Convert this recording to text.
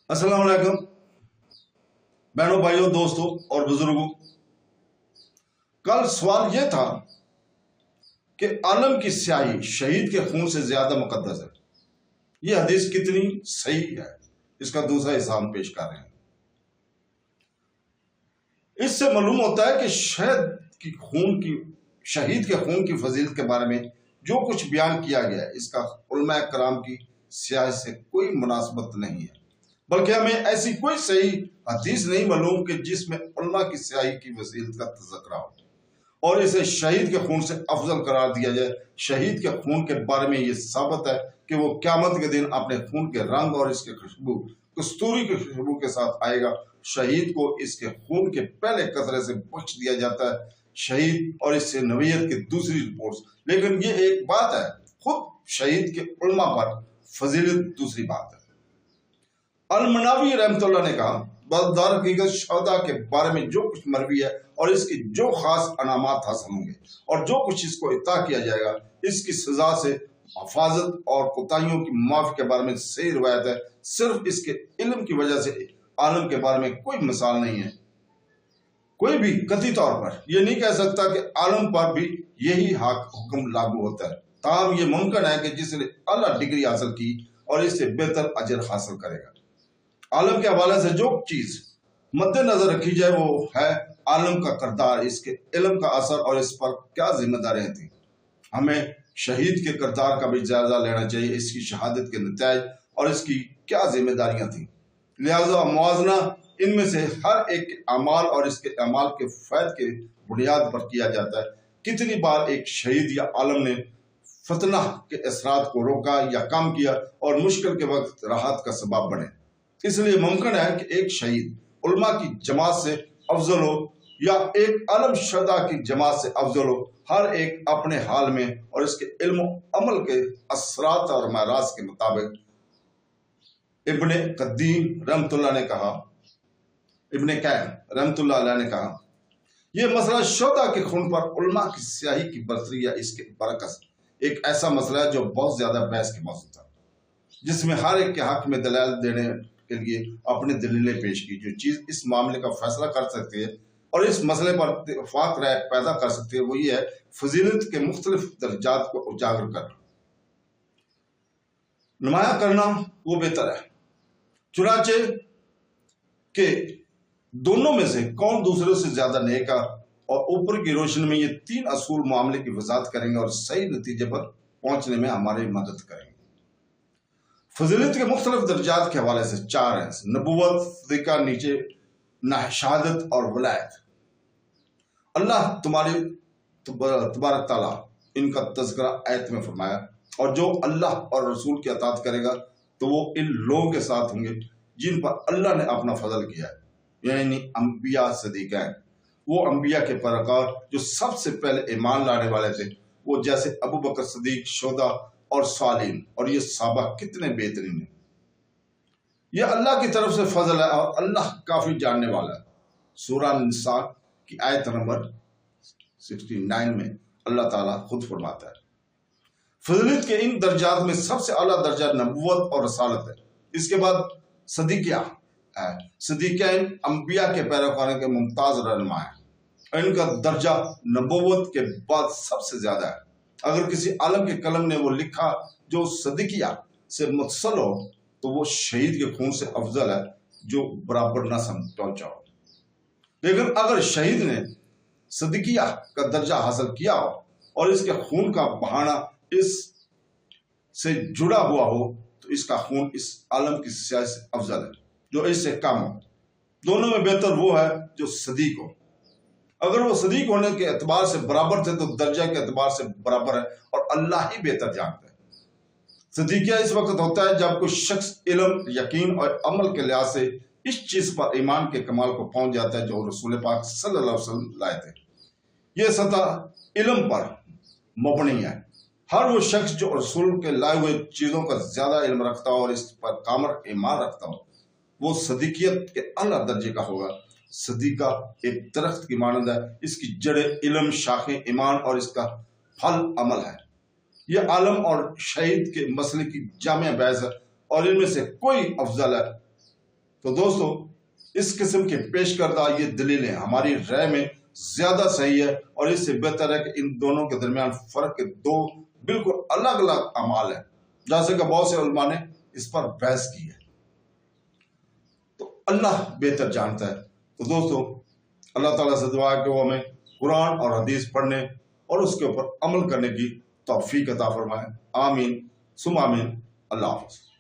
السلام علیکم بہنوں بھائیوں دوستوں اور بزرگوں. کل سوال یہ تھا کہ عالم کی سیاہی شہید کے خون سے زیادہ مقدس ہے. یہ حدیث کتنی صحیح ہے، اس کا دوسرا حصہ ہم پیش کر رہے ہیں. اس سے معلوم ہوتا ہے کہ شہید کے خون کی فضیلت کے بارے میں جو کچھ بیان کیا گیا ہے اس کا علماء کرام کی سیاہی سے کوئی مناسبت نہیں ہے، بلکہ ہمیں ایسی کوئی صحیح حدیث نہیں معلوم کہ جس میں علماء کی سیاہی کی فضیلت کا تذکرہ ہو اور اسے شہید کے خون سے افضل قرار دیا جائے. شہید کے خون کے بارے میں یہ ثابت ہے کہ وہ قیامت کے دن اپنے خون کے رنگ اور اس کے خوشبو کستوری کی خوشبو کے ساتھ آئے گا. شہید کو اس کے خون کے پہلے قطرے سے بخش دیا جاتا ہے، شہید اور اس سے نبوت کی دوسری رپورٹس. لیکن یہ ایک بات ہے، خود شہید کے علماء پر فضیلت دوسری بات ہے. المناوی رحمۃ اللہ نے کہا، بردار حقیقت شہداء کے بارے میں جو کچھ مروی ہے اور اس کی جو خاص انعامات حاصل ہوں گے اور جو کچھ اس کو عطا کیا جائے گا، اس کی سزا سے حفاظت اور کوتاہیوں کی معافی کے بارے میں صحیح روایت ہے. صرف اس کے علم کی وجہ سے عالم کے بارے میں کوئی مثال نہیں ہے. کوئی بھی قطعی طور پر یہ نہیں کہہ سکتا کہ عالم پر بھی یہی حکم لاگو ہوتا ہے. تاہم یہ ممکن ہے کہ جس نے اعلیٰ ڈگری حاصل کی اور اس سے بہتر اجر حاصل کرے گا. عالم کے حوالے سے جو چیز مد نظر رکھی جائے وہ ہے عالم کا کردار، اس کے علم کا اثر اور اس پر کیا ذمہ داریاں تھیں. ہمیں شہید کے کردار کا بھی جائزہ لینا چاہیے، اس کی شہادت کے نتائج اور اس کی کیا ذمہ داریاں تھیں. لہذا موازنہ ان میں سے ہر ایک کے اعمال اور اس کے اعمال کے فیض کے بنیاد پر کیا جاتا ہے. کتنی بار ایک شہید یا عالم نے فتنہ کے اثرات کو روکا یا کم کیا اور مشکل کے وقت راحت کا سبب بنے. اس لیے ممکن ہے کہ ایک شہید علماء کی جماعت سے افضل ہو یا ایک عالم شہداء کی جماعت سے افضل ہو. ہر ایک اپنے حال میں اور اس کے علم و عمل کے اثرات اور معراج کے مطابق. ابن قدیم رحمۃ اللہ نے کہا، ابن قیم رحمۃ اللہ علیہ نے کہا، یہ مسئلہ شہداء کے خون پر علماء کی سیاہی کی برتری یا اس کے برعکس ایک ایسا مسئلہ ہے جو بہت زیادہ بحث کے موضوع تھا، جس میں ہر ایک کے حق میں دلائل دینے کے لیے اپنے دلیلیں پیش کی. جو چیز اس معاملے کا فیصلہ کر سکتی ہے اور اس مسئلے پر اتفاق رائے پیدا کر سکتی ہے وہ یہ ہے فضیلت کے مختلف درجات کو اجاگر کرنا، نمایاں کرنا وہ بہتر ہے. چنانچہ کہ دونوں میں سے کون دوسرے سے زیادہ نیک ہے، اور اوپر کی روشنی میں یہ تین اصول معاملے کی وضاحت کریں گے اور صحیح نتیجے پر پہنچنے میں ہماری مدد کریں گے. فضیلت کے مختلف درجات کے حوالے سے چار ہیں: نبوت، صدیقہ، نیچے شہادت اور ولایت. اللہ تبارک تعالیٰ ان کا تذکرہ آیت میں فرمایا، اور جو اللہ اور رسول کی اطاعت کرے گا تو وہ ان لوگوں کے ساتھ ہوں گے جن پر اللہ نے اپنا فضل کیا ہے، یعنی انبیاء صدیقین. وہ انبیاء کے پیروکار جو سب سے پہلے ایمان لانے والے تھے، وہ جیسے ابو بکر صدیق، شہداء اور صالحین. اور یہ صحابہ کتنے بہترین ہیں. یہ اللہ کی طرف سے فضل ہے اور اللہ کافی جاننے والا ہے. سورہ نساء کی آیت نمبر 69 میں اللہ تعالیٰ خود فرماتا ہے. فضیلت کے ان درجات میں سب سے اعلیٰ درجہ نبوت اور رسالت ہے. اس کے بعد صدیقیہ ہے. صدیقین انبیاء کے پیروکاروں کے ممتاز رہنما ہیں. ان کا درجہ نبوت کے بعد سب سے زیادہ ہے. اگر کسی عالم کے قلم نے وہ لکھا جو صدیقیہ سے متصل ہو تو وہ شہید کے خون سے افضل ہے جو برابر نہ پہنچا ہو. لیکن اگر شہید نے صدیقیہ کا درجہ حاصل کیا ہو اور اس کے خون کا بہانا اس سے جڑا ہوا ہو تو اس کا خون اس عالم کی سیاہی سے افضل ہے جو اس سے کم ہو. دونوں میں بہتر وہ ہے جو صدیق ہو. اگر وہ صدیق ہونے کے اعتبار سے برابر تھے تو درجہ کے اعتبار سے برابر ہے اور اللہ ہی بہتر جانتا ہے. صدیقیہ اس وقت ہوتا ہے جب کوئی شخص علم، یقین اور عمل کے لحاظ سے اس چیز پر ایمان کے کمال کو پہنچ جاتا ہے جو رسول پاک صلی اللہ علیہ وسلم لائے تھے. یہ سطح علم پر مبنی ہے. ہر وہ شخص جو رسول کے لائے ہوئے چیزوں کا زیادہ علم رکھتا ہو اور اس پر کامل ایمان رکھتا ہو وہ صدیقیت کے اعلیٰ درجے کا ہوگا. صدیقہ ایک درخت کی مانند ہے، اس کی جڑیں علم، شاخیں ایمان اور اس کا پھل عمل ہے. یہ عالم اور شہید کے مسئلے کی جامع بحث ہے اور ان میں سے کوئی افضل ہے تو دوستو اس قسم کے پیش کردہ یہ دلیلیں ہماری رائے میں زیادہ صحیح ہے، اور اس سے بہتر ہے کہ ان دونوں کے درمیان فرق کے دو بالکل الگ الگ اعمال ہیں، جیسے کہ بہت سے علماء نے اس پر بحث کی ہے۔ تو اللہ بہتر جانتا ہے۔ تو دوستو اللہ تعالیٰ سے دعا ہے کہ وہ ہمیں قرآن اور حدیث پڑھنے اور اس کے اوپر عمل کرنے کی توفیق عطا فرمائے۔ آمین ثم آمین۔ اللہ حافظ۔